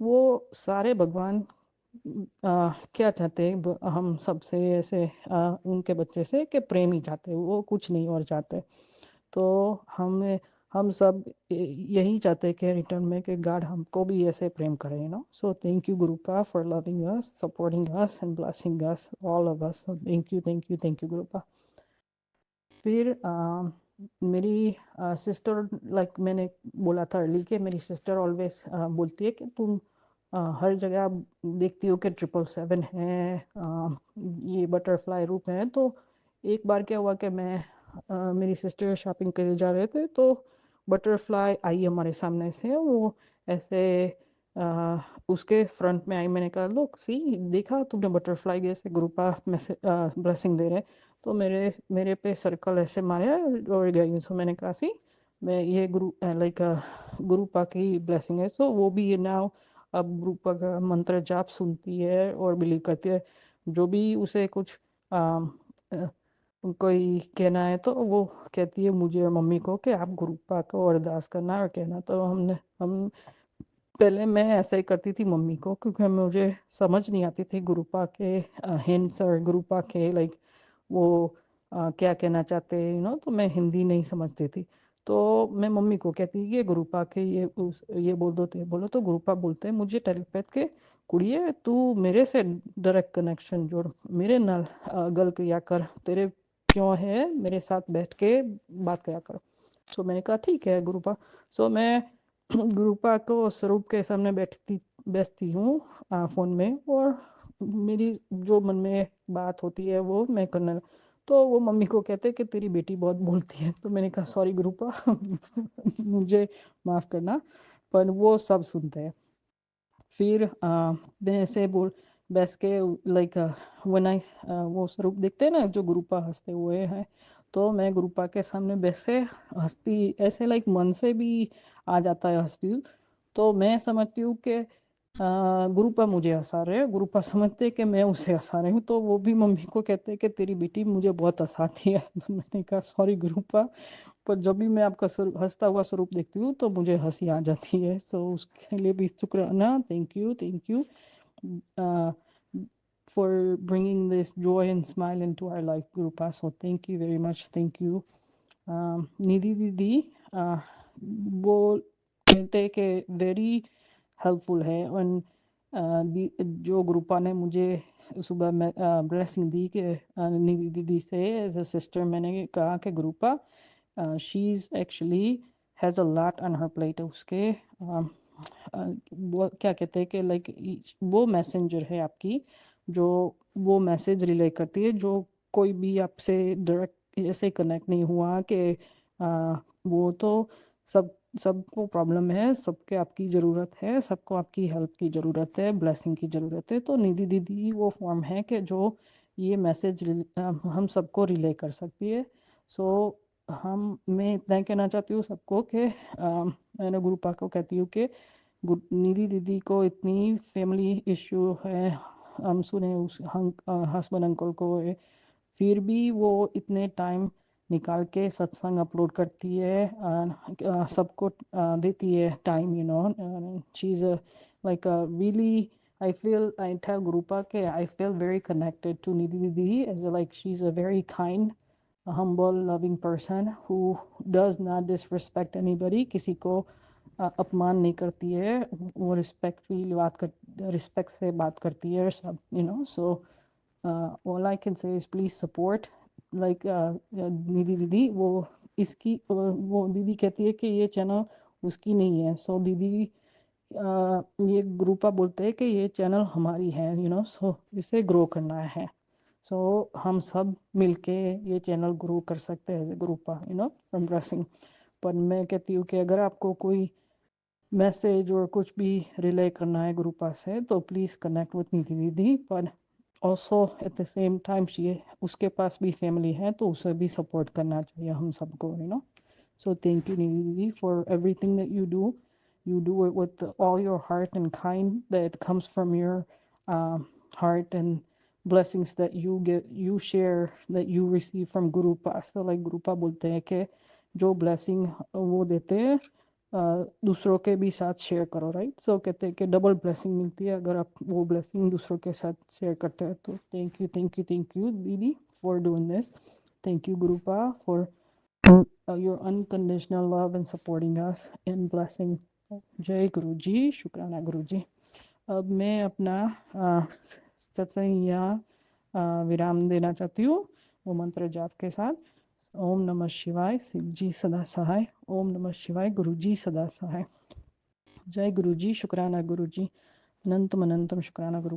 वो सारे भगवान क्या चाहते हैं, हम सबसे ऐसे उनके बच्चे से कि प्रेम ही चाहते हैं, वो कुछ नहीं और चाहते। तो हम सब यही चाहते हैं कि रिटर्न में कि गॉड हमको भी ऐसे प्रेम करे, so thank you Gurupa for loving us, supporting us and blessing us, all of us. Thank you thank you thank you Gurupa. फिर मेरी सिस्टर, लाइक मैंने बोला था अर्ली कि मेरी सिस्टर ऑलवेज बोलती है कि तुम हर जगह देखती हो कि 777 है, ये बटरफ्लाई रूप है। तो एक बार क्या हुआ कि मेरी सिस्टर शॉपिंग करने जा रहे थे, तो बटरफ्लाई आई हमारे सामने से, वो ऐसे उसके फ्रंट में आई। मैंने कहा लोग सी, देखा तुमने बटरफ्लाई कैसे गुरुपा में से ब्लेसिंग दे रहे। तो मेरे पे सर्कल ऐसे मारे और गई। सो मैंने कहा सी, मैं ये लाइक गुरुपा की ब्लेसिंग है। सो वो भी नाउ अब गुरुपा का मंत्र जाप सुनती है और बिलीव करती है। जो भी उसे कुछ कोई कहना है तो वो कहती है मुझे और मम्मी को कि आप गुरुपा को अरदास करना और कहना। तो हम पहले मैं ऐसा ही करती थी मम्मी को, क्योंकि मुझे समझ नहीं आती थी गुरुपा के हिंट्स और गुरुपा के लाइक वो क्या कहना चाहते हैं, तो मैं हिंदी नहीं समझती थी। तो मैं मम्मी को कहती कि गुरुपा के ये बोल दो, तो ये बोलो। तो गुरुपा बोलते हैं मुझे टेलीपैथ के, कुड़िए तू मेरे से डायरेक्ट कनेक्शन जोड़, मेरे नाल गल किया कर, तेरे क्यों है मेरे साथ बैठ के बात किया कर। सो मैंने कहा ठीक है गुरुपा। सो मैं गुरुपा को स्वरूप के सामने बैठती हूँ फ़ोन में, और मेरी जो मन में बात होती है वो मैं करने। तो वो मम्मी को कहते हैं कि तेरी बेटी बहुत बोलती है। तो मैंने कहा सॉरी गुरुपा, मुझे माफ़ करना, पर वो सब सुनते हैं। फिर मैं ऐसे बोल बैठ के लाइक व्हेन आई वो स्वरूप देखते हैं ना जो गुरुपा हंसते हुए हैं, तो मैं गुरुपा के सामने बैठ से हंसती ऐसे लाइक मन से भी आ जाता है हंसती हूँ। तो मैं समझती हूँ कि गुरुपा मुझे हंसा रहे हैं, गुरुपा समझते हैं कि मैं उसे हंसा रही हूँ। तो वो भी मम्मी को कहते हैं कि तेरी बेटी मुझे बहुत हंसाती है। तो मैंने कहा सॉरी गुरुपा, पर जब भी मैं आपका हंसता हुआ स्वरूप देखती हूँ तो मुझे हंसी आ जाती है। सो उसके लिए भी शुक्राना, thank you thank you. for bringing this joy and smile into our life, Gurupa. So thank you very much. Thank you. निधि दीदी वो कहते हैं कि वेरी हेल्पफुल है और जो ग्रुपा ने मुझे सुबह में ब्लेसिंग दी कि निधि दीदी से एज अ सिस्टर मैंने कहा कि Gurupa she is actually has a lot on her plate उसके वो क्या कहते हैं कि लाइक वो मैसेंजर है आपकी जो वो मैसेज रिले करती है जो कोई भी आपसे डायरेक्ट ऐसे कनेक्ट नहीं हुआ कि वो तो सबको प्रॉब्लम है, सबके आपकी ज़रूरत है, सबको आपकी हेल्प की ज़रूरत है, ब्लेसिंग की ज़रूरत है। तो निधि दीदी वो फॉर्म है कि जो ये मैसेज हम सबको रिले कर सकती है। सो मैं इतना कहना चाहती हूँ सबको कि मैंने गुरुपा को कहती हूँ कि निधि दीदी को इतनी फैमिली इश्यू है, हम सुने उस हस्बैंड अंकल को है, फिर भी वो इतने टाइम निकाल के सत्संग अपलोड करती है, सबको देती है time, you know she is like really I feel I tell Gurupa ke I feel very connected to Nidhi Didi as like she's a very kind, humble, loving person who does not disrespect anybody. किसी को अपमान नहीं करती है, वो respect से बात करती है सब, you know. So all I can say is please support like निधि दीदी. वो इसकी वो दीदी कहती है कि ये चैनल उसकी नहीं है. सो दीदी ये ग्रुपा बोलते हैं कि ये चैनल हमारी है, यू नो. सो इसे ग्रो करना है. सो हम सब मिलके ये चैनल ग्रो कर सकते हैं ग्रुपा, यू नो, फ्रॉम ब्लेसिंग. पर मैं कहती हूँ कि अगर आपको कोई मैसेज और कुछ भी रिले करना है ग्रुपा से तो प्लीज़ कनेक्ट विथ निधि दीदी. पर also at the same time उसके पास भी फैमिली है तो उसे भी सपोर्ट करना चाहिए हम सबको, you know. So thank you, Nidhi, for everything that you do. You do it with all your heart and kind that comes from your heart and blessings that you get, you share, that you receive from Guru Pa. So like Guru Pa बोलते हैं कि जो blessing वो देते हैं दूसरों के भी साथ शेयर करो, राइट. सो कहते हैं कि डबल ब्लेसिंग मिलती है अगर आप वो ब्लेसिंग दूसरों के साथ शेयर करते हैं. तो थैंक यू दीदी for doing this. Thank you Gurupa for your unconditional love and supporting us in blessing. जय गुरु जी, शुक्राना गुरु जी. अब मैं अपना सत्संग यहाँ विराम देना चाहती हूँ वो मंत्र जाप के साथ. ओम नमः शिवाय, शिव जी सदा सहाय. ओम नमः शिवाय, गुरु जी सदा सहाय. जय गुरु जी, शुक्राना गुरु जी. अनंतम अनंतम शुक्राना गुरु.